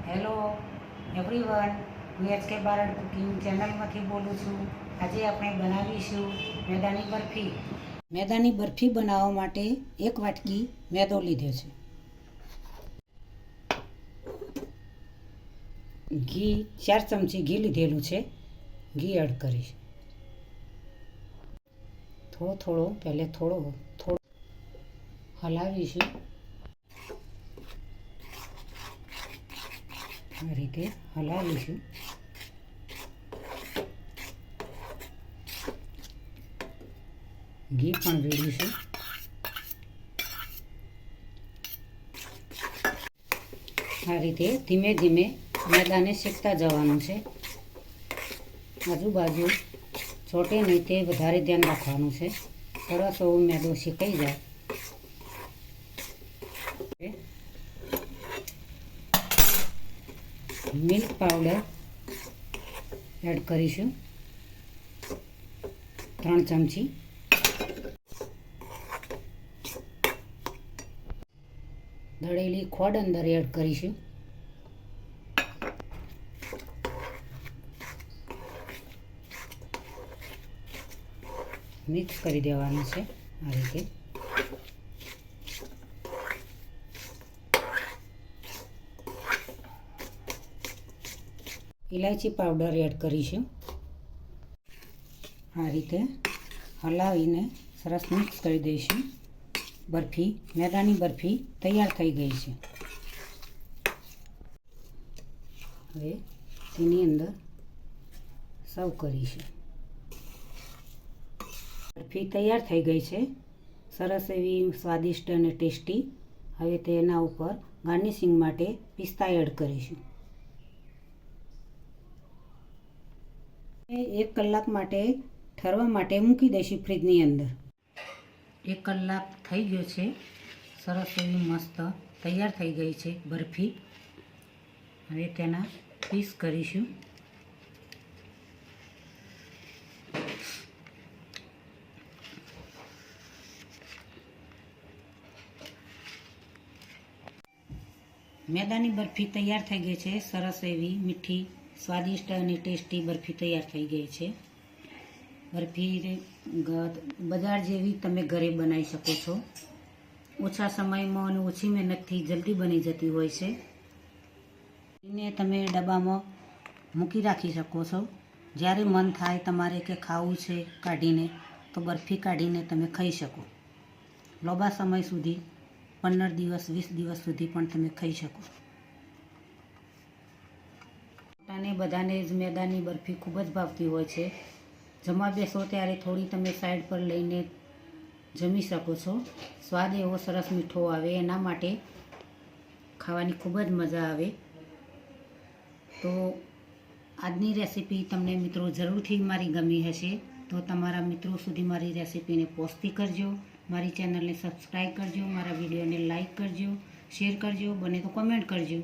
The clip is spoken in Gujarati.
હેલો એવરીવન, હું એચકે બારડ કુકિંગ ચેનલમાંથી બોલું છું. આજે આપણે બનાવીશું મેદાની બરફી. મેદાની બરફી બનાવવા માટે 1 વાટકી મેદો લીધો છે. ઘી 4 ચમચી ઘી લીધેલું છે. ઘી એડ કરીશ. પહેલે થોડો હલાવીશું. આ રીતે હલાવીશું. ઘી પણ વેડીશું. આ રીતે ધીમે ધીમે મેદાને શેકતા જવાનું છે. આજુબાજુ ચોટે નહીં તે વધારે ધ્યાન રાખવાનું છે. થોડો મેદો શેકાઈ જાય. મિલ્ક પાવડર એડ કરીશું 3 ચમચી. દળેલી ખોડ અંદર એડ કરીશું. મિક્સ કરી દેવાનું છે આ રીતે. ઇલાયચી પાવડર એડ કરીશું. આ રીતે હલાવીને સરસ મિક્સ કરી દઈશું. મેદાની બરફી તૈયાર થઈ ગઈ છે. હવે તેની અંદર સર્વ કરીશું. બરફી તૈયાર થઈ ગઈ છે, સરસ એવી સ્વાદિષ્ટ અને ટેસ્ટી. હવે તેના ઉપર ગાર્નિશિંગ માટે પિસ્તા એડ કરીશું. 1 કલાક માટે ઠરવા માટે મૂકી દઈશું ફ્રીજની અંદર. 1 કલાક થઈ ગયો છે. સરસ એવી મસ્ત તૈયાર થઈ ગઈ છે બરફી. હવે તેના પીસ કરીશું. મેદાની બરફી તૈયાર થઈ ગઈ છે. સરસ એવી મીઠી, સ્વાદિષ્ટ અને ટેસ્ટી બરફી તૈયાર થઈ ગઈ છે. બરફી બજાર જેવી તમે ઘરે બનાવી શકો છો. ઓછા સમયમાં અને ઓછી મહેનતથી જલ્દી બની જતી હોય છે. એને તમે ડબ્બામાં મૂકી રાખી શકો છો. જ્યારે મન થાય તમારે કે ખાવું છે કાઢીને, તો બરફી કાઢીને તમે ખાઈ શકો. લાંબા સમય સુધી 15 દિવસ 20 દિવસ સુધી પણ તમે ખાઈ શકો. અને બધાને જ મેદાની બરફી ખૂબ જ ભાવતી હોય છે. જમવા બેસો ત્યારે થોડી તમે સાઈડ પર લઈને જમી શકો છો. સ્વાદ એવો સરસ મીઠો આવે, એના માટે ખાવાની ખૂબ જ મજા આવે. તો આજની રેસીપી તમને મિત્રો જરૂરથી મારી ગમી હશે, તો તમારા મિત્રો સુધી મારી રેસીપીને પહોંચતી કરજો. મારી ચેનલને સબસ્ક્રાઈબ કરજો. મારા વિડીયોને લાઈક કરજો, શેર કરજો, બને તો કમેન્ટ કરજો.